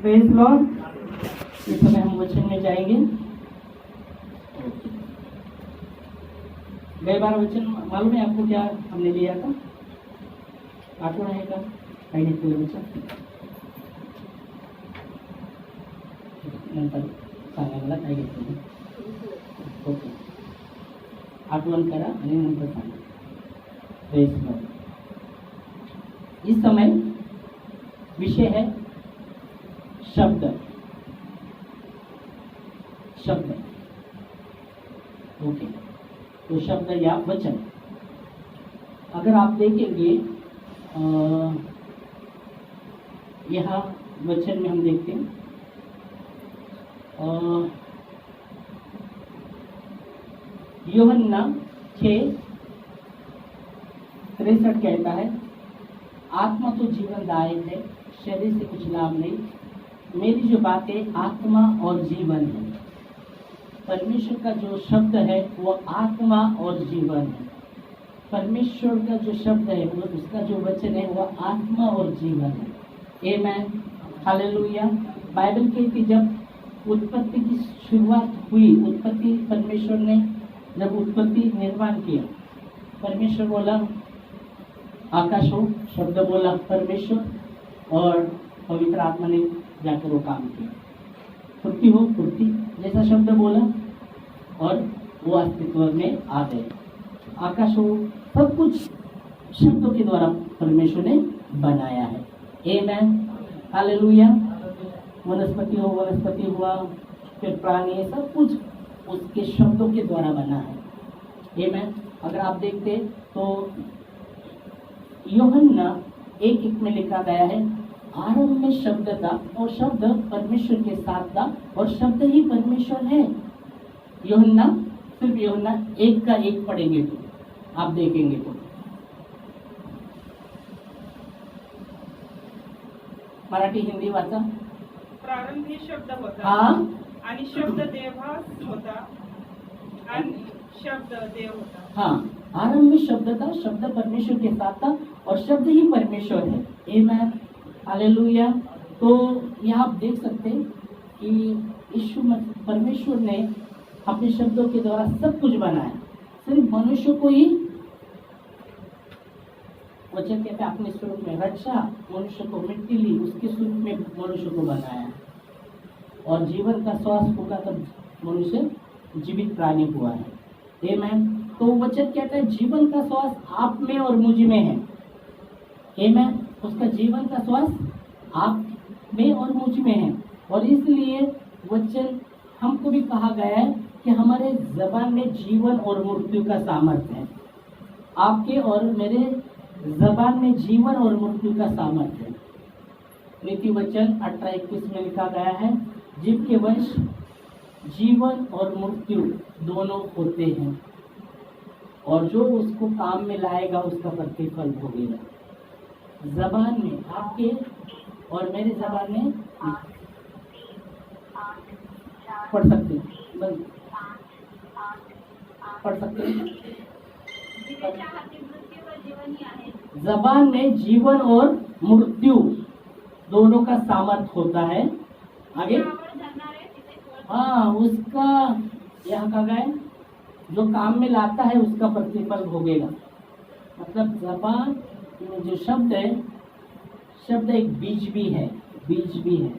Praise Lord. इस समय हम वचन में जाएंगे। गए बार वचन मालूम है आपको क्या हमने लिया था? आठवां रहेगा काही नाही वचन नंतर सांगा मला काय घेतलं. ओके, आठवण करा आणि नंतर सांगा. Praise Lord. इस समय विषय है शब्द. शब्द ओके, तो शब्द या वचन. अगर आप देखेंगे यहाँ वचन में हम देखते हैं यूहन्ना 6:63 कहता है, आत्मा तो जीवनदायक है, शरीर से कुछ लाभ नहीं. मेरी जो बातें आत्मा और जीवन है. परमेश्वर का जो शब्द है वो आत्मा और जीवन है. परमेश्वर का जो शब्द है वो उसका जो वचन है वो आत्मा और जीवन है. आमेन, हालेलुया. बाइबल कहती जब उत्पत्ति की शुरुआत हुई, उत्पत्ति परमेश्वर ने जब उत्पत्ति निर्माण किया, परमेश्वर बोला आकाश हो, शब्द बोला परमेश्वर, और पवित्र आत्मा ने जाकर वो काम किया. पृथ्वी हो, पृथ्वी जैसा शब्द बोला और वो अस्तित्व में आ गए. आकाश हो, सब कुछ शब्दों के द्वारा परमेश्वर ने बनाया है. आमेन, हालेलुया. वनस्पति हो, वनस्पति हुआ, फिर प्राणी, सब कुछ उसके शब्दों के द्वारा बना है. आमेन. अगर आप देखते तो यूहन्ना 1:1 में लिखा गया है, आरंभ में शब्द था और शब्द परमेश्वर के साथ था और शब्द ही परमेश्वर है. यूहन्ना, सिर्फ यूहन्ना 1:1 पढ़ेंगे तो आप देखेंगे तो मराठी हिंदी वाचा. प्रारंभी शब्द होता हाँ, आणि शब्द देवास होता आणि शब्द देव होता. हाँ, आरंभ में शब्द था, शब्द परमेश्वर के साथ था और शब्द ही परमेश्वर है. आमेन, हालेलुया. तो यहाँ आप देख सकते हैं कि यीशु परमेश्वर ने अपने शब्दों के द्वारा सब कुछ बनाया. सिर्फ मनुष्य को ही वचन कहते हैं अपने स्वरूप में रचा, मनुष्य को मिट्टी ली, उसके स्वरूप में मनुष्य को बनाया और जीवन का श्वास होगा तब मनुष्य जीवित प्राणी हुआ है. आमेन. तो वचन कहता है जीवन का श्वास आप में और मुझ में है. आमेन. उसका जीवन का श्वास आप में और मुझ में है और इसलिए वचन हमको भी कहा गया है कि हमारे जबान में जीवन और मृत्यु का सामर्थ्य है. आपके और मेरे जबान में जीवन और मृत्यु का सामर्थ्य है. नीति वचन 18:21 में लिखा गया है, जीव के वंश जीवन और मृत्यु दोनों होते हैं और जो उसको काम में लाएगा उसका प्रतिफल भोगेगा. जबान में, आपके और मेरे जबान में पढ़ सकते हैं, पढ़ सकते हैं. जबान में जीवन और मृत्यू दोनों का सामर्थ्य होता है. आगे हाँ, उसका यहाँ का गए जो काम में लाता है उसका प्रतिफल भोगेगा. मतलब जबान में जो शब्द है, शब्द एक बीज भी है, बीज भी है.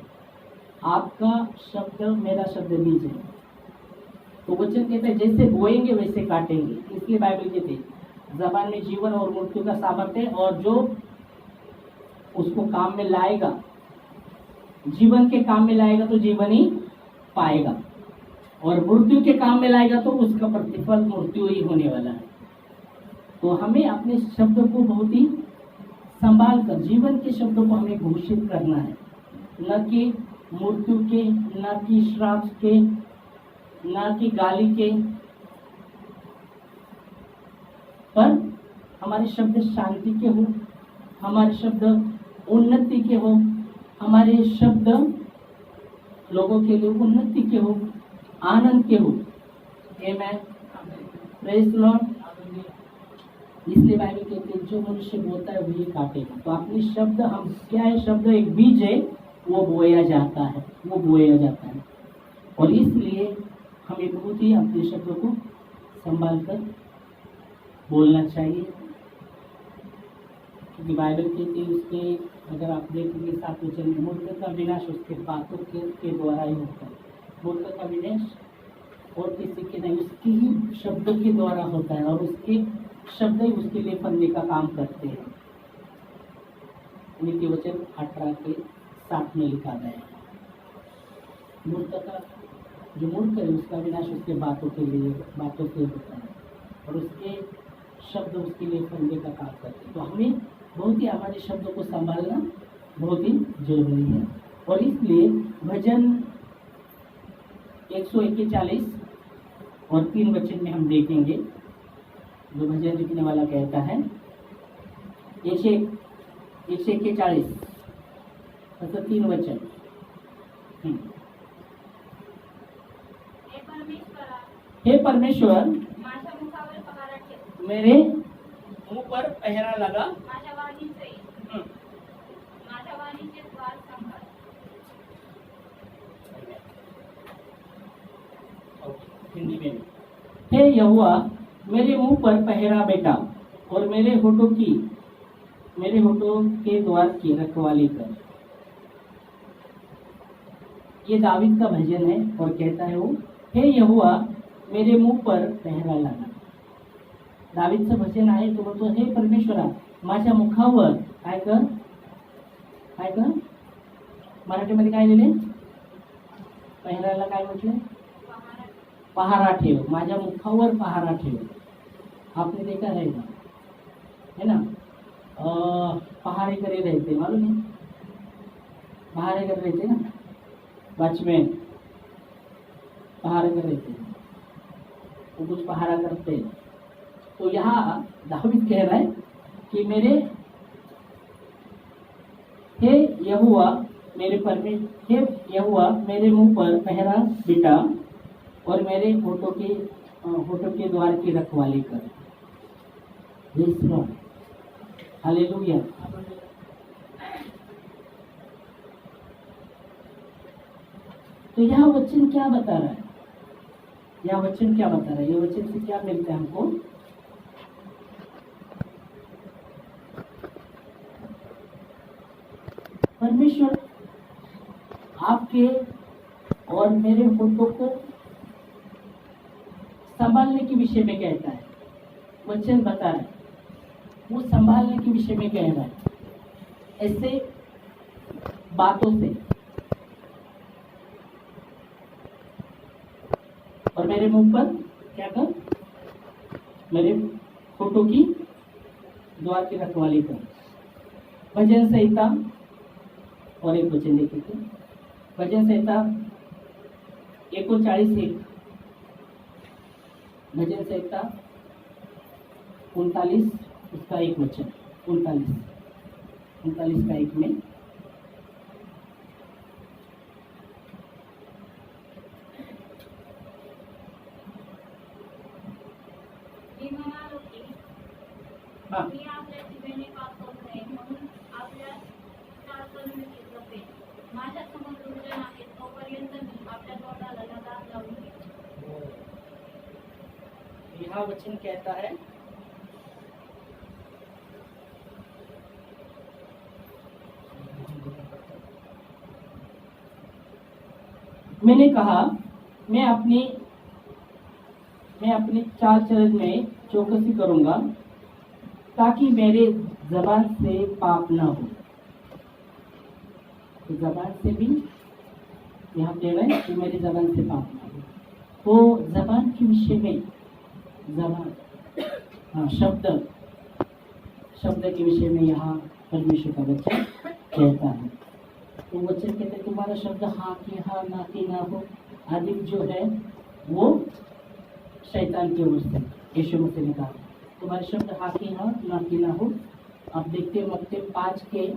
आपका शब्द मेरा शब्द बीज है. तो वचन कहते हैं जैसे बोएंगे वैसे काटेंगे. इसलिए बाइबल कहती है जबान में जीवन और मृत्यु का सामर्थ्य है और जो उसको काम में लाएगा, जीवन के काम में लाएगा तो जीवन ही पाएगा और मृत्यु के काम में लाएगा तो उसका प्रतिफल मृत्यु ही होने वाला है. तो हमें अपने शब्दों को बहुत ही संभाल कर, जीवन के शब्दों को हमें घोषित करना है, न कि मृत्यु के, न कि श्राप के, न कि गाली के, पर हमारे शब्द शांति के हो, हमारे शब्द उन्नति के हो, हमारे शब्द लोगों के लिए उन्नति के हो, आनंद के हो. आमेन, प्रेज लॉर्ड. इसलिए बाइबल कहते हैं जो मनुष्य बोलता है वही काटेगा. तो अपने शब्द, हम क्या है, शब्द एक बीज है, वो बोया जाता है, वो बोया जाता है। और इसलिए हमें बहुत ही अपने शब्दों को संभाल कर बोलना चाहिए, क्योंकि बाइबल कहती है उसके, अगर आप देखेंगे 7 वचन में, मूर्ख का विनाश उसके बातों के द्वारा ही होता है। मूर्ख का विनाश और किसी के नहीं, उसके ही शब्दों के द्वारा होता है, और उसके शब्द ही उसके लिए फलने का काम करते हैं। नीति वचन 18 के 7 में लिखा गया है। मूर्ख का, जो मूर्ख है उसका विनाश उसके बातों से होता है, और उसके शब्द उसके लिए फलने का काम करते हैं। तो हमें बहुत ही हमारे शब्दों को संभालना बहुत ही जरूरी है। और इसलिए भजन 141 और 3 वचन में हम देखेंगे, जो भजन लिखने वाला कहता है 141 मतलब 3 वचन। हे परमेश्वर, माझ्या मुखावर पहारा ठेव, मेरे मुंह पर पहरा लगा, माझ्या वाणीचे द्वार सांभाळ। हिंदी में, हे यहोवा मेरे मुंह पर पहरा बैठा, और मेरे होठों के द्वार की रखवाली कर। ये दावीद का भजन है, और कहता है वो, हे यहोवा मेरे मुंह पर पहरा लगा। दावीदचं भजन आहे, तो म्हणतो, हे परमेश्वरा माझ्या मुखावर काय कर, मराठीमध्ये काय लिहिले, पहराला काय म्हटलं, पहारा ठेव, माझ्या मुखावर पहारा ठेव। आपने देखा रहेगा, है ना, पहारे करे रहते, मालूम है, पहारे कर रहते ना, वॉचमैन पहारे कर रहते, वो कुछ पहारा करते हैं। तो यहाँ दावीद कह रहा है कि हे यहोवा मेरे मुंह पर पहरा बिठा, और मेरे होठों के द्वार की रखवाली कर। हालेलुया। तो यह वचन क्या बता रहा है, यह वचन से क्या मिलता है हमको, परमेश्वर आपके और मेरे होठों को संभालने के विषय में कहता है। वचन बता रहा है, वो संभालने के विषय में कह रहा है, ऐसे बातों से। और मेरे मुंह पर क्या कर, मेरे होठों की द्वार की रखवाली कर। भजन संहिता, और एक वचन देखे थे, भजन संहिता 39:1, भजन संहिता 39 उसका एक वचन, 39 का 1 में, मी म्हणालो की हाँ, मी आपल्या जिभेने पाप करू नये म्हणून आपल्या चालचलनेची जपेन। माझ्या समोर दुर्जन आहे, तोपर्यंत मी आपल्या तोंडाला लगाम लावून घेईन। यह वचन कहता है, मैंने कहा मैं अपनी चाल चलन में चौकसी करूंगा, ताकि मेरे जबान से पाप ना हो। तो जबान से भी यहाँ कह रहे हैं कि मेरी जबान से पाप ना हो। तो जबान के विषय में, जबान, हाँ, शब्द के विषय में यहाँ परमेश्वर का वचन कहता है। तो वचन कहते हैं, तुम्हारा शब्द हाँ की हाँ, ना की ना हो। अधिक जो है वो शैतान की ओर से, यीशु मसीह ने कहा, तुम्हारे शब्द हाँ की हाँ, ना की ना हो। आप देखते हैं मत्ती 5 के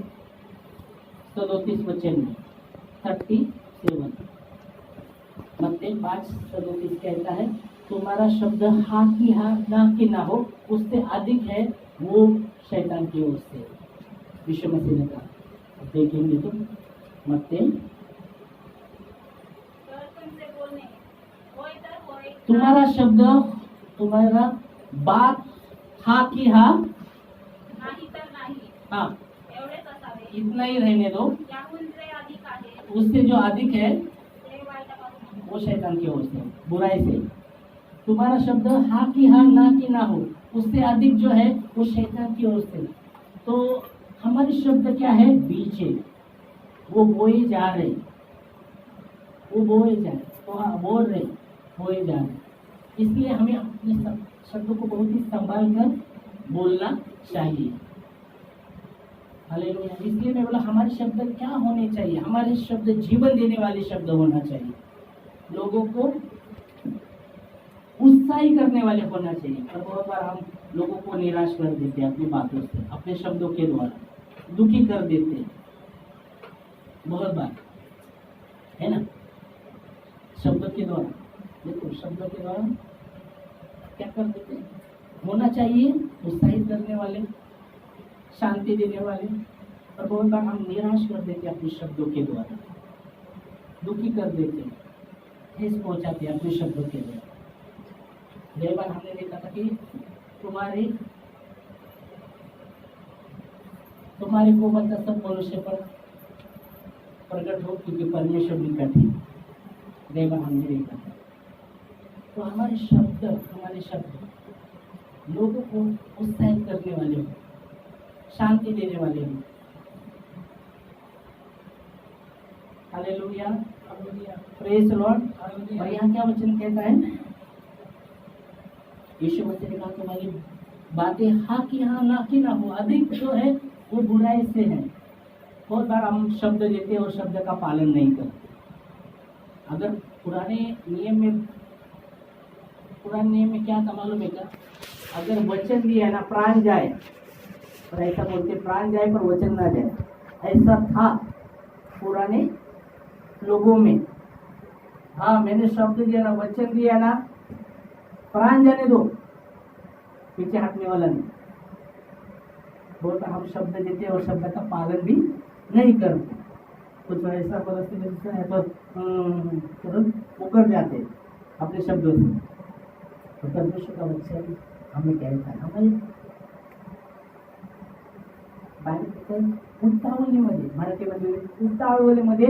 37 वचन में, 37, मत्ती 5:37 कहता है, तुम्हारा शब्द हाँ की हाँ, ना की ना हो, उससे अधिक है वो शैतान की ओर से, यीशु मसीह ने कहा। देखेंगे तो मत्ते तर तुमचे बोलणे होय तर होय, तुम्हारा शब्द, तुम्हारा बात हा की हा, नाही तर नाही, हाँ एवढेच असावे. इतना ही रहने दो. याहून जे अधिक आहे उससे जो अधिक है ते वाईटापासून आहे. वो शैतान की ओर से, बुराई से. तुम्हारा शब्द हाँ की हाँ, ना की ना हो, उससे अधिक जो है वो शैतान की ओर से. तो हमारे शब्द क्या है, बीज है, वो बोए जा रहे, वो बोए जा रहे, तो हाँ बोल रहे, बोए जा रहे. इसलिए हमें अपने शब्दों को बहुत ही संभाल कर बोलना चाहिए. हालेलुया. इसलिए मैं बोला हमारे शब्द क्या होने चाहिए, हमारे शब्द जीवन देने वाले शब्द होना चाहिए, लोगों को उत्साही करने वाले होना चाहिए. और बहुत बार हम लोगों को निराश कर देते हैं अपनी बातों से, अपने शब्दों के द्वारा दुखी कर देते हैं बहुत बार, है ना. शब्द के द्वारा, देखो शब्द के द्वारा क्या कर देते हैं? होना चाहिए उत्साहित करने वाले, शांति देने वाले. और बहुत बार हम निराश कर देते हैं अपने शब्दों के द्वारा, दुखी कर देते हैं, ठेस पहुंचाते हैं अपने शब्दों के द्वारा. कई बार हमने देखा था कि तुम्हारे कोमलता सब मनुष्य पर प्रकट हो, क्योंकि परमेश्वर निकट है. कई बार हमने देखा था. तो हमारे शब्द लोगों को उत्साहित करने वाले हो, शांति देने वाले हो. Hallelujah, praise Lord. और यहाँ क्या वचन कहता है, यीशु मसीह ने कहा तुम्हारी बातें हाँ की हाँ, ना की ना हो, अधिक जो है वो बुराई से है. बहुत बार हम शब्द देते हैं और शब्द का पालन नहीं करते. अगर पुराने नियम में क्या था मालूम है क्या, अगर वचन दिया ना प्राण जाए, और ऐसा बोलते प्राण जाए पर वचन ना जाए, ऐसा था पुराने लोगों में. हाँ मैंने शब्द दिया ना, वचन दिया ना, प्राण जाने दो, पीछे हटने वाला नहीं. बहुत हम शब्द देते और शब्द का पालन भी नहीं करते. कुछ ऐसा परिस्थिति है तो तुरंत उकर जाते अपने शब्दों से. तो परमेश्वर का वचन हमें कहता है, हमें उतावळीमध्ये, मराठीमध्ये उतावळीमध्ये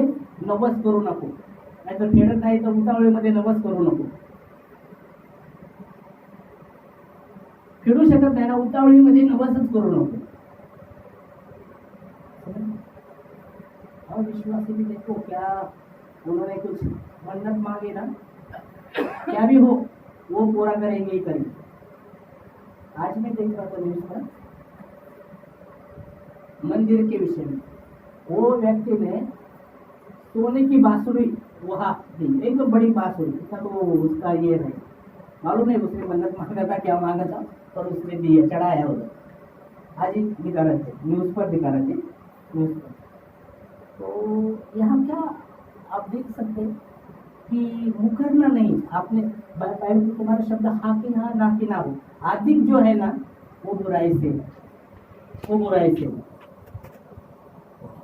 नवस करू नको, नाही तर फेडत नाही तर उतावळीमध्ये नवस करू नको. फेडू शकत नाही ना, उतावळीमध्ये नवसच करू नको. और विश्वासी भी देखो, क्या उन्होंने कुछ मन्नत मांगे ना, क्या भी हो वो पूरा करेंगे ही करेंगे. आज मैं देख रहा था न्यूज पर मंदिर के विषय में, वो व्यक्ति ने सोने की बांसुरी वहाँ दी, एकदम बड़ी बांसुरी. तो उसका ये है मालूम नहीं उसने मन्नत मांगा था, क्या मांगा था, और उसने दिया, चढ़ाया उधर. आज ही दिखा रहे थे न्यूज पर, न्यूज पर. तो यहाँ क्या आप देख सकते हैं कि मुकरना नहीं. आपने बाइबल में तुम्हारा शब्द हाँ की हाँ, ना की ना हो, अधिक जो है ना वो बुराई से,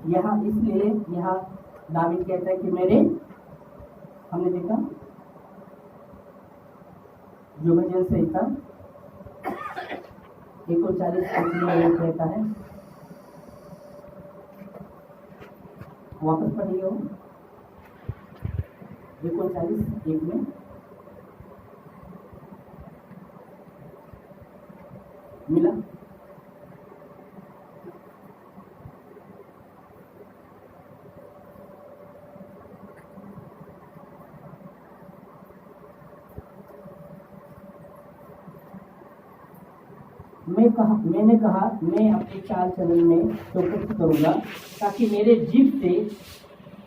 यहाँ. इसलिए यहाँ दावीद कहता है कि मेरे, हमने देखा जो भजन संहिता 39 में कहता है, वापस पढ़िए हो 39:1 में. मिला? मैंने कहा मैं अपने चाल चलन में चौकसी करूंगा ताकि मेरे जीभ से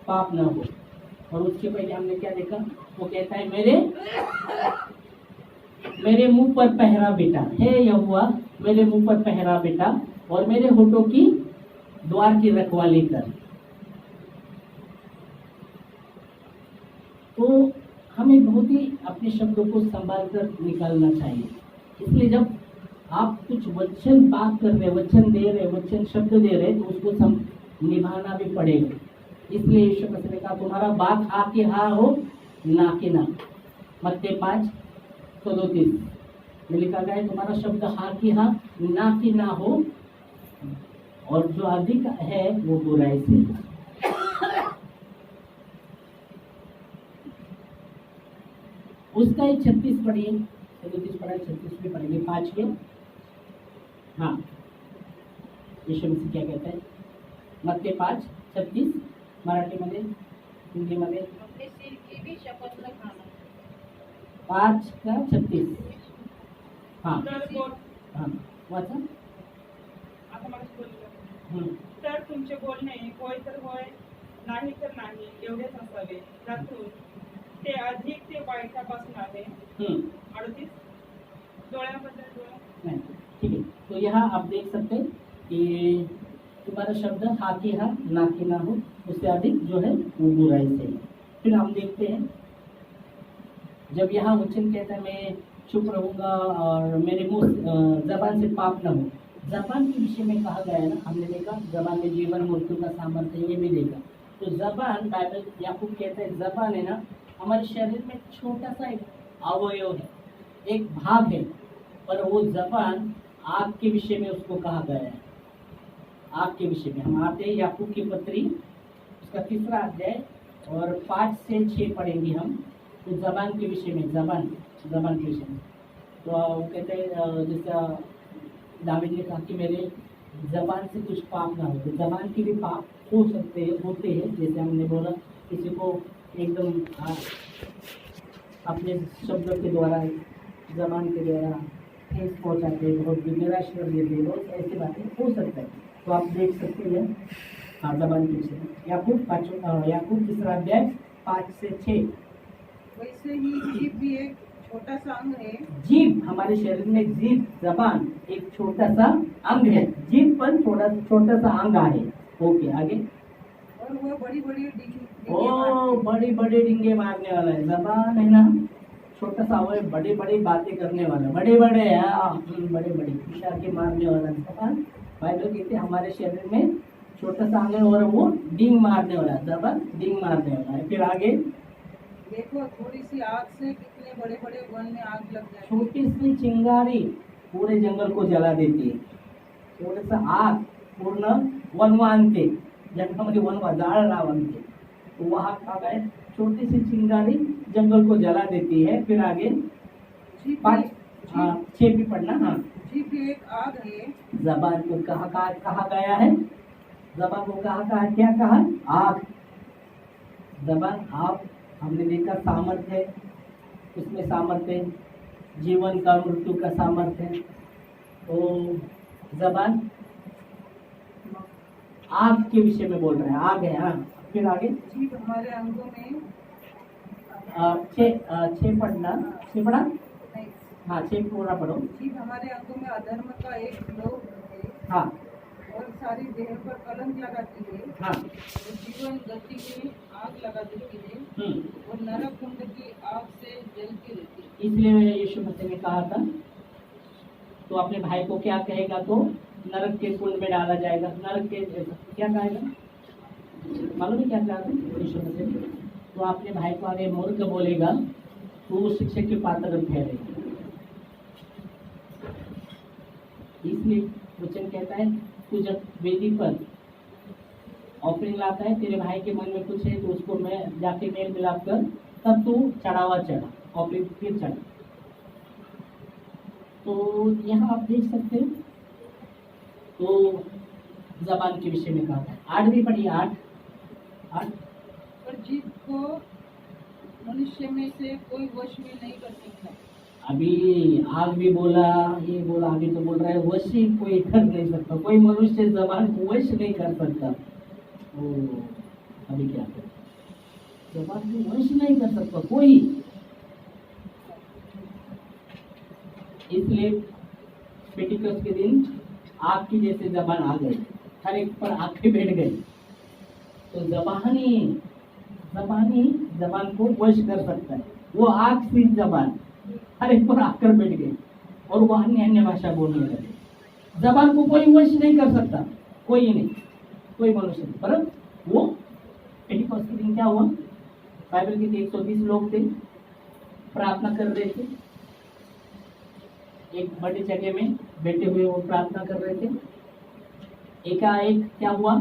पाप न हो. और उसके पहले हमने क्या देखा, वो कहता है मेरे मुंह पर पहरा बेटा, हे यहोवा मेरे मुंह पर पहरा बेटा, और मेरे होठों की द्वार की रखवाली कर. तो हमें बहुत ही अपने शब्दों को संभाल कर निकालना चाहिए. इसलिए जब आप कुछ वचन बात कर रहे, वचन दे रहे, वचन शब्द दे रहे, तो उसको निभाना भी पड़ेगा. इसलिए यीशु मसीह ने कहा तुम्हारा बात हाँ कि हाँ हो, ना कि ना। मत्ती 5:34 में लिखा गया है तुम्हारा शब्द हाँ कि हाँ, ना कि ना हो, और जो अधिक है वो बुराई से। उसका ही 36 पढ़िए, 34 पढ़ा, 36 भी पढ़ेंगे 5 के। हाँ, यीशु मसीह क्या कहता है? मत्ती 5:36 मराठीमध्ये, हिंदीमध्ये आपले सिरकी भी शपथ न खाना. 5:36। हाँ तर बोल हाँ वाचा। आता मला बोललं. हम्म, तर तुमचे बोलणे होय तर होय, नाही तर नाही एवढेच असावे, त्यातून ते अधिक ते वाईटापासून आहे. हम्म, 38 डोळ्याबद्दल डोळा. नहीं, ठीक है। तो यहाँ आप देख सकते हैं कि तुम्हारा शब्द हाँ कि हाँ, ना कि ना हो, उससे अधिक जो है वो बुराई से है। फिर हम देखते हैं जब यहाँ वचन कहता है मैं चुप रहूंगा और मेरे मुंह जबान से पाप न हो। जबान के विषय में कहा गया है ना, हमने देखा जबान में जीवन मृत्यु का सामर्थ्य है, ये भी देखा। तो जबान, बाइबल याकूब कहता है जबान है ना हमारे शरीर में छोटा सा एक अवयव है, एक भाग है, पर वो जबान आग के विषय में उसको कहा गया है। आग के विषय में हम आते हैं याकूब की पत्री उसका 3रा अध्याय और 5 से 6 पढ़ेंगे हम। तो जबान के विषय में, जबान के विषय में तो वो कहते हैं जैसा दावीद ने कहा कि मेरे जबान से कुछ पाप ना हो। तो जबान के भी पाप हो सकते हैं, होते हैं। जैसे हमने बोला किसी को एकदम अपने शब्दों के द्वारा, जबान के द्वारा ठेस पहुंचाते, बहुत निराश कर देते, बहुत ऐसी बातें हो सकता है। तो आप देख सकते हैं हाँ जबान के विषय में याकूब 3रा अध्याय 5 से 6। वैसे ही जीभ भी एक छोटा सा अंग है। जीभ, हमारे शरीर में जीभ, जबान एक छोटा सा अंग है। जीभ पर छोटा सा अंग है। ओके, आगे। और वह बड़ी बड़ी ओ बड़ी बड़ी डिंगे मारने वाला है। जबान है ना छोटा सा, वो बड़ी बड़ी बातें करने वाला, बड़े बड़े बड़े बड़े इशारे मारने वाला जबान। बाइबल कहते हैं हमारे शरीर में छोटा सा अंग है और वो डिंग मारने वाला है, जबान डिंग मारने वाला है। फिर आगे देखो थोड़ी सी आग से कितने बड़े बड़े वन में आग लग जाती है। छोटी सी चिंगारी पूरे जंगल को जला देती है। थोडंसं आग पूर्ण वनवा आणते, जंगलामध्ये वनवा जाळला आणते। तो वहाँ का है छोटी सी चिंगारी जंगल को जला देती है। फिर आगे जीभ 5 भी- 6 भी पढ़ना। हाँ, जीभ भी एक आग है। जबान को कहा गया है, जबान को कहा क्या कहा? आग। जबान आप हमने देखा सामर्थ्य है, उसमें सामर्थ्य है, जीवन का मृत्यु का सामर्थ्य है। तो जबान आग के विषय में बोल रहे हैं, आग है। हाँ, फिर आगे जीभ हमारे अंगों में 6 पढ़ना, 6 पढ़ा। नहीं, हाँ 6 पूरा पढ़ो। जीभ हमारे अंगों में अधर्म का एक लोभ है हाँ और सारी देह पर कलंक लगाती है। हाँ और जीवन गति में आग लगा देती है और नरक कुंड की आग से जलती रहती है। इसलिए यीशु मसीह ने कहा था तो अपने भाई को क्या कहेगा तो नरक के कुंड में डाला जाएगा। नरक के क्या कहेगा मालूम है क्या कहा था यीशु मसीह ने? तो अपने भाई को आगे मूर्ख बोलेगा तो वो शिक्षक के पात्र ठहरेगा। इसलिए वचन कहता है तू जब वेदी पर ऑफरिंग लाता है, तेरे भाई के मन में कुछ है तो उसको मैं जाके मेल मिलाप कर, तब तू चढ़ावा चढ़ा, ऑफरिंग फिर चढ़ा। तो यहाँ आप देख सकते हैं तो जबान के विषय में कहा था। 8 भी पढ़िए, 8। और जीभ को मनुष्य में से कोई वश में नहीं कर सकता। अभी आग भी बोला, ये बोला, अभी तो बोल रहा है वश ही कोई कर नहीं सकता, कोई मनुष्य जबान को वश नहीं कर सकता। ओ अभी क्या कर, जबान को वश नहीं कर सकता कोई। इसलिए पेटिकस के दिन आग की जैसे जबान आ गई, हर एक पर आके बैठ गई। तो जबान को वश कर सकता है। वो आग सी जबान हर एक पर आकर बैठ गई और वो अन्य भाषा बोलने लगे। जबान को कोई वश नहीं कर सकता, कोई नहीं, कोई मनुष्य नहीं। पर वो पेंटिकॉस्ट के दिन क्या हुआ? बाइबल के 120 लोग थे, प्रार्थना कर रहे थे, एक बड़ी जगह में बैठे हुए वो प्रार्थना कर रहे थे। एकाएक क्या हुआ?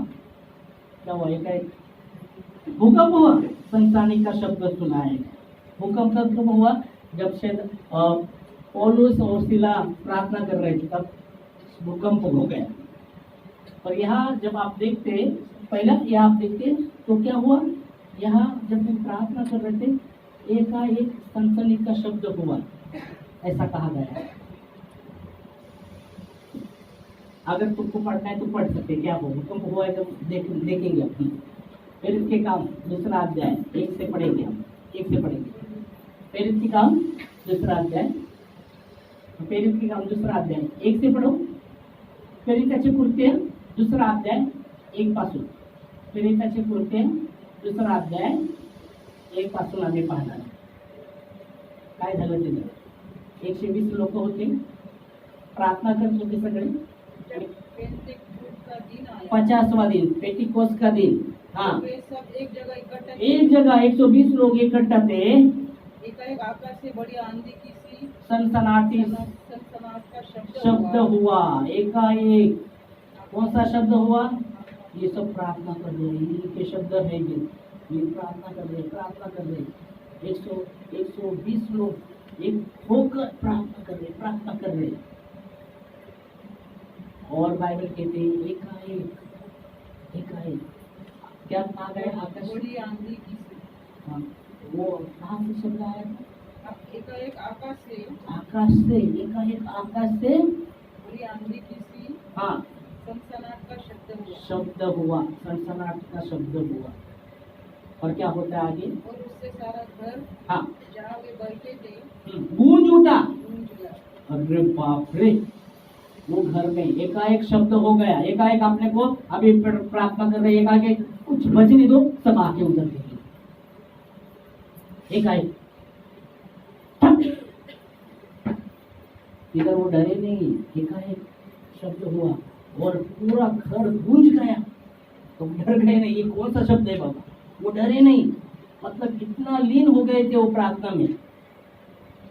एकाएक भूकंप हुआ, सनसनी का शब्द सुना है। भूकंप कब हुआ? जब शायद पौलुस और सिला प्रार्थना कर रहे थे, तब भूकंप हो गया। और यहाँ जब आप देखते, पहला यहाँ आप देखते तो क्या हुआ? यहाँ जब हम प्रार्थना कर रहे थे, एकाएक सनसनी का शब्द हुआ, ऐसा कहा गया है। अगर तुमको पढ़ना है तो पढ़ सकते, क्या हो भूकंप हुआ है जब देखेंगे अपनी। फिर इसके काम दूसरा अध्याय 1 से पढ़ेंगे हम, 1 से पढ़ेंगे। फिर इसके काम दूसरा अध्याय, फिर इसके काम दूसरा अध्याय 1 से पढ़ो। फिर त्याचे कृत्य दुसरा अध्याय 1 पासून, फिर त्याचे कृत्य दुसरा अध्याय 1 पासून आम्ही पाहणार। काय झालं तिथं? 120 लोक होते, प्रार्थना करत होते सगळे। पेंटेकोस्ट का दिन आया, 50वां दिन, पेंटिकोस्ट का दिन। हाँ, वे सब एक जगह इकट्ठा एक जगह 120 लोग इकट्ठा थे। एकाएक आकाश से बड़ी आंधी की सी सनसनाटी सनसनाहट का शब्द हुआ, एकाएक। कौन सा शब्द हुआ? ये सब प्रार्थना कर रहे हैं, इनके शब्द है ये प्रार्थना कर रहे 120 लोग एक होकर प्रार्थना कर रहे। और बाइबल कहते हैं एकाएक क्या आ गए? आकाश, बड़ी आंधी की सी। हाँ, वो कहाँ से शब्द आया? एकाएक आकाश से एकाएक आकाश से बड़ी आंधी की सी हाँ सनसनाहट का शब्द हुआ, सनसनाहट का शब्द हुआ। और क्या होता है आगे? और उससे सारा घर हाँ, जहाँ वे बैठे थे गूंज उठा। गूंज गया। अरे बाप रे, वो घर में एकाएक शब्द हो गया। एकाएक आपने को अभी प्रार्थना कर रहे, एकाएक कुछ बजने दो, सब आके उधर देखेंगे। एकाएक इधर वो डरे नहीं, एकाएक शब्द हुआ और पूरा घर गूंज गया। तो डर गए नहीं, ये कौन सा शब्द है बाबा? वो डरे नहीं, मतलब इतना लीन हो गए थे वो प्रार्थना में,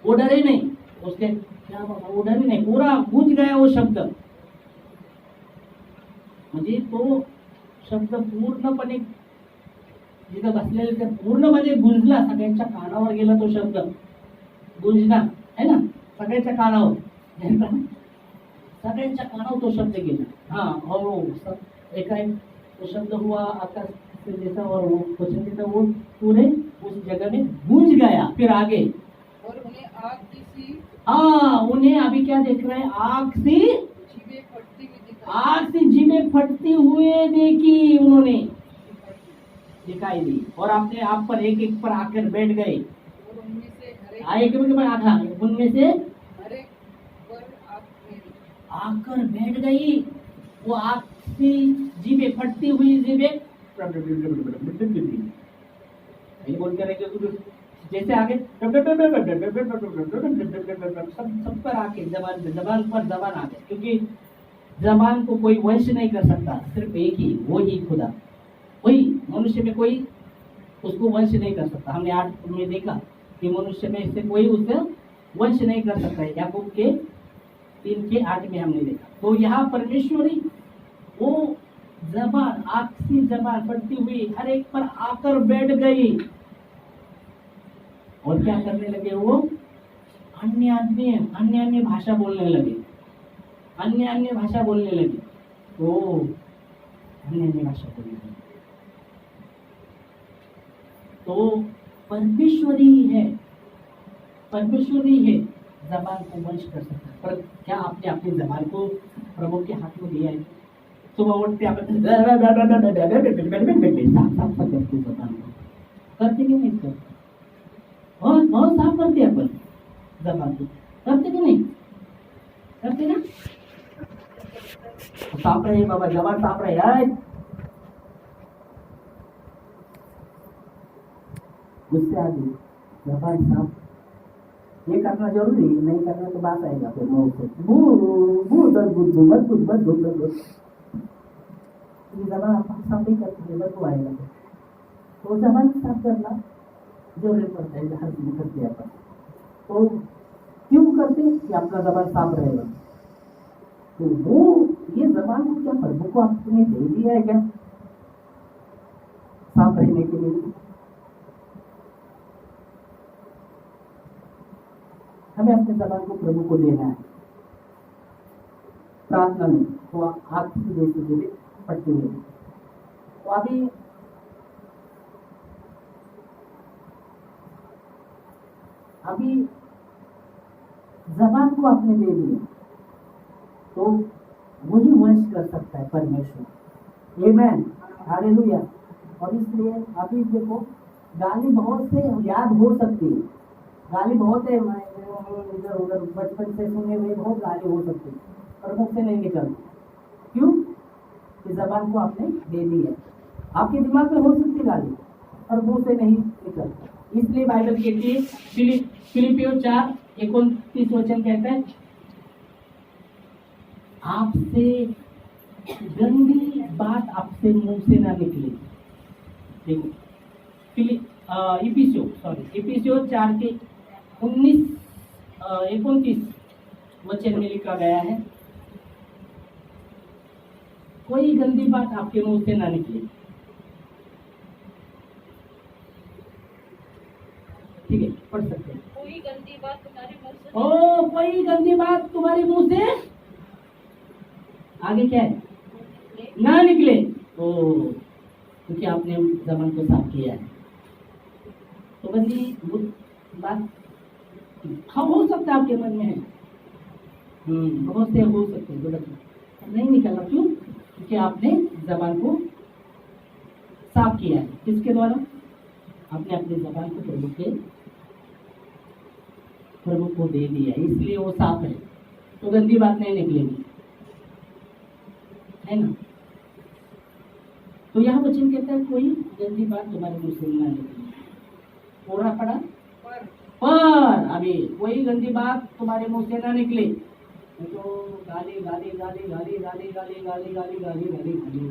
वो डरे नहीं। उसके क्या बाबा? वो डरे नहीं, पूरा गूंज गया वो शब्द। म्हणजे तो शब्द पूर्णपणे जिथं बसलेले ते पूर्णपणे गुंजला, सगळ्यांच्या कानावर गेला तो शब्द। गुंजना है ना, सगळ्यांच्या कानावर, सगळ्यांच्या कानावर तो शब्द गेला। हाँ, और वो एकाएक वो शब्द हुआ आकाश से जैसा, और वो क्वेश्चन था वो पूरे उस जगह में गूंज गया। फिर आगे और उन्हें आग की सी हाँ, उन्हें अभी क्या देख रहे हैं? आग से जीवें फटती हुई दिखाई। आग से जीवें फटती हुए देखी, उन्होंने दिखाई दी और अपने आप पर एक एक पर आकर बैठ गए। और उनमें से हर आए के आधा उनमें से एक पर आग मेरी। आकर बैठ गई। वो आग से जीवें फटती हुई जीवें बोल कर जैसे आगे सब पर आके जबान पर जबान आ गए, क्योंकि जबान को कोई वंश नहीं कर सकता, सिर्फ एक ही, वो ही खुदा, वही मनुष्य में कोई उसको वंश नहीं कर सकता। हमने 8 में देखा कि मनुष्य में से कोई उसका वंश नहीं कर सकता है, याकूब के 3 के 8 में हमने देखा। तो यहाँ परमेश्वरी वो जबान, आग सी जबान फटती हुई हर एक पर आकर बैठ गई और क्या करने लगे? वो अन्य भाषा बोलने लगे, अन्य भाषा बोलने लगे। ओ अन्य भाषा बोलने लगे। तो परमेश्वरी है जबान को वंश कर सकता है। पर क्या आपने अपनी जबान को प्रभु के हाथ में दिया है? सुबह उठते आपण साफ करते जबान को, करते की नहीं करते? बहुत साफ करते अपन जबान को, करते की नहीं? करते ना? साफ रहे बाबा, जबान साफ रहे यार। गुस्से आगे जबान साफ ये करना जरूरी, नहीं करना तो बात आएगा फिर मुंह से जबान साफ नहीं करते बदबू आएगा। तो जबान साफ करना जरूरी पड़ता है हर चीज करते हैं अपन। तो क्यों करते हैं कि अपना जबान साफ रहेगा। तो वो ये जबान को क्या प्रभु को आपने दे दिया है क्या साफ रहने के लिए। हमें अपने जबान को प्रभु को देना है प्रार्थना में। तो आखिरी देश के लिए पढ़ते हुए तो अभी जबान को आपने दे दिया तो वही वंश कर सकता है परमेश्वर। आमेन, हालेलुया। और इसलिए अभी देखो गाली बहुत से याद हो सकती है, गाली बहुत है इधर उधर बचपन से सुने हुए बहुत गाली हो सकती है पर मुख से नहीं निकलती। क्यों कि जबान को आपने दे दी है। आपके दिमाग में हो सकती गाली और मुंह से नहीं निकलती। इसलिए बाइबल कहती है फिलिपियों 4:29 वचन कहता है आपसे गंदी बात आपसे मुंह से ना निकले। इफिसियों 4:29 वचन में लिखा गया है कोई गंदी बात आपके मुंह से ना निकले। ठीक है, पढ़ सकते हैं। कोई गंदी बात तुम्हारे मुंह से कोई गंदी बात तुम्हारे मुंह से आगे क्या है ना निकले। क्योंकि आपने जबान को साफ किया है। तो गंदी बात हो सकता है आपके मन में है, बहुत से हो सकते हैं गलत नहीं निकलना। क्यों? क्योंकि आपने जबान को साफ किया है। किसके द्वारा? आपने अपनी जबान को प्रभु को दे दिया है, इसलिए वो साफ है। तो गंदी बात नहीं निकलेगी, है ना। तो यहाँ वचन कहता है कोई गंदी बात तुम्हारे मुंह से ना निकले। पूरा पड़ा पर अभी कोई गंदी बात तुम्हारे मुंह से ना निकले। तो गाली गाली गाली गाली गाली गाली गाली गाली गाली गाली गाली।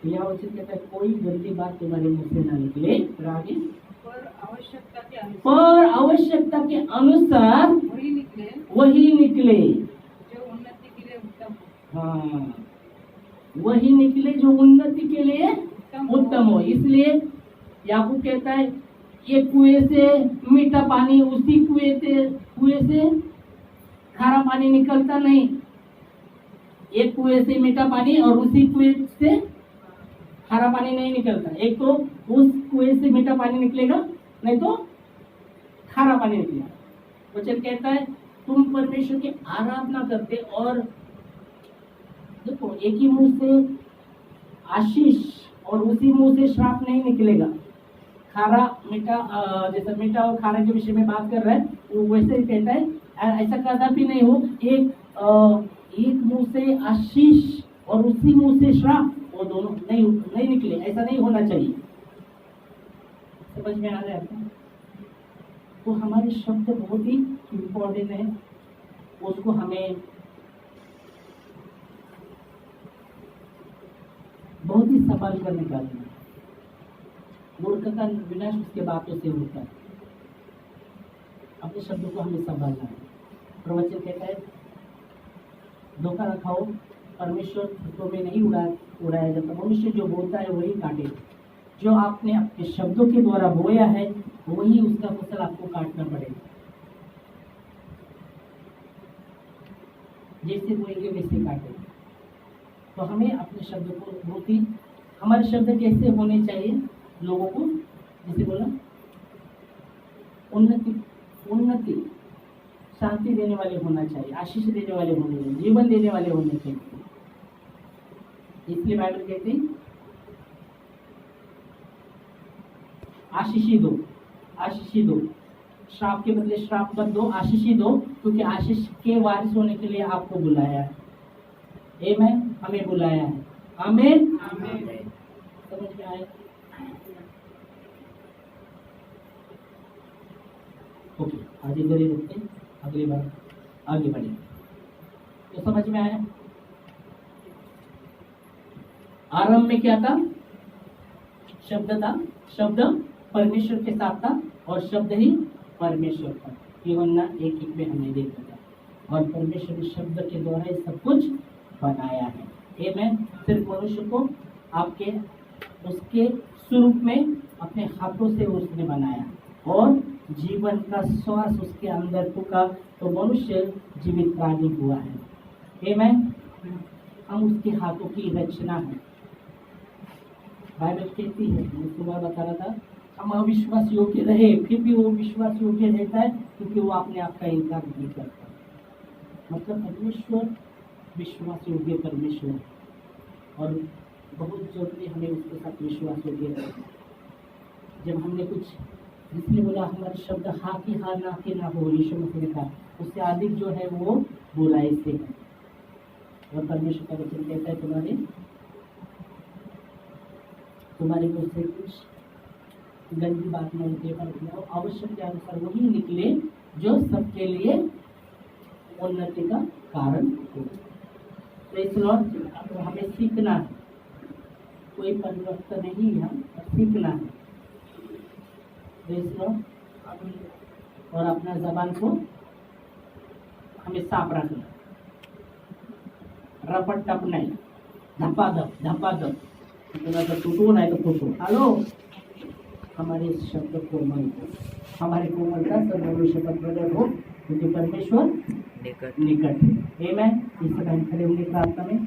तो यहाँ वचन कहता है कोई गंदी बात तुम्हारे मुंह से ना निकले। आगे पर आवश्यकता के अनुसार वही निकले जो उन्नति के लिए उत्तम। हाँ, वही निकले जो उन्नति के लिए उत्तम हो। इसलिए याकूब कहता है ये कुएं से मीठा पानी उसी कुएं से खारा पानी निकलता नहीं। एक कुएं से मीठा पानी और उसी कुएं से खारा पानी नहीं निकलता। एक तो उस कुएं से मीठा पानी निकलेगा, नहीं तो खारा पानी निकलेगा। वचन कहता है तुम परमेश्वर की आराधना करते और देखो एक ही मुंह से आशीष और उसी मुंह से श्राप नहीं निकलेगा। खारा मीठा, जैसे मीठा और खारा के विषय में बात कर रहा है वो वैसे ही कहता है ऐसा कदापि नहीं हो एक मुंह से आशीष और उसी मुंह से श्राप, वो दोनों नहीं निकले। ऐसा नहीं होना चाहिए। समझ में आ रहा है आपको? तो हमारे शब्द बहुत ही इम्पोर्टेंट है, उसको हमें बहुत ही संभाल कर निकालना है। मूर्ख का विनाश उसके बातों से होता है। अपने शब्दों को हमें संभालना है। प्रवचन कहता है धोखा न खाओ, परमेश्वर तो में नहीं उड़ाया जाता। मनुष्य जो बोलता है वही काटे। जो आपने अपने शब्दों के द्वारा बोया है वही उसका फसल आपको काटना पड़ेगा। जैसे बोएंगे वैसे काटेंगे। तो हमें अपने शब्द को बहुत ही, हमारे शब्द कैसे होने चाहिए लोगों को, जैसे बोला उन्नति शांति देने वाले होना चाहिए, आशीष देने वाले होने चाहिए, जीवन देने वाले होने चाहिए। इसलिए बाइबल कहती है आशीषी दो, श्राप के बदले श्राप मत दो, आशीषी दो, क्योंकि आशीष के वारिस होने के लिए आपको बुलाया है। आमीन, हमें बुलाया है। आमीन, समझ में आया? ओके, आज इधर ही रुकते, अगली बार आगे बढ़े। तो समझ में आया? आरंभ में क्या था? शब्द था शब्द परमेश्वर के साथ था और शब्द ही परमेश्वर था। केवल ना एक एक में हमें देखा था और परमेश्वर इस शब्द के द्वारा ये सब कुछ बनाया है। आमेन। सिर्फ मनुष्य को आपके उसके स्वरूप में अपने हाथों से उसने बनाया और जीवन का श्वास उसके अंदर फूका तो मनुष्य जीवित प्राणी हुआ है। आमेन। हम उसके हाथों की रचना है। बाइबल कहती है, मैं सुबह बता रहा था, हम अविश्वास योग्य रहे फिर भी वो विश्वास योग्य रहता है क्योंकि वो अपने आप का इनकार नहीं करता। मतलब परमेश्वर विश्वास योग्य परमेश्वर है और बहुत जरूरी हमें उसके साथ विश्वास योग्य रहना है। जब हमने कुछ जिसने बोला हमारे शब्द हाँ की हाँ ना की ना हो, यीशु मसीह ने कहा उससे अधिक जो है वो बोला इससे है। और परमेश्वर का वचन कहता है तुम्हारे मुंह से कुछ गंदी बात नहीं निकले पर आवश्यक के अनुसार वही निकले जो सबके लिए उन्नति का कारण हो। तो इस लॉर्ड तो हमें सीखना है, कोई परिवर्तन नहीं है, सीखना है। तो इस लॉर्ड और अपना जबान को हमें साफ रखना, रपट टप नहीं, धपाधप इतना तो टूटो नहीं तो फूटो। हेलो, हमारे शब्द कोमल हो, हमारे कोमलता सब मनुष्य पर प्रकट हो क्योंकि परमेश्वर निकट है। आमेन। इस समय खड़े होंगे प्रार्थना में।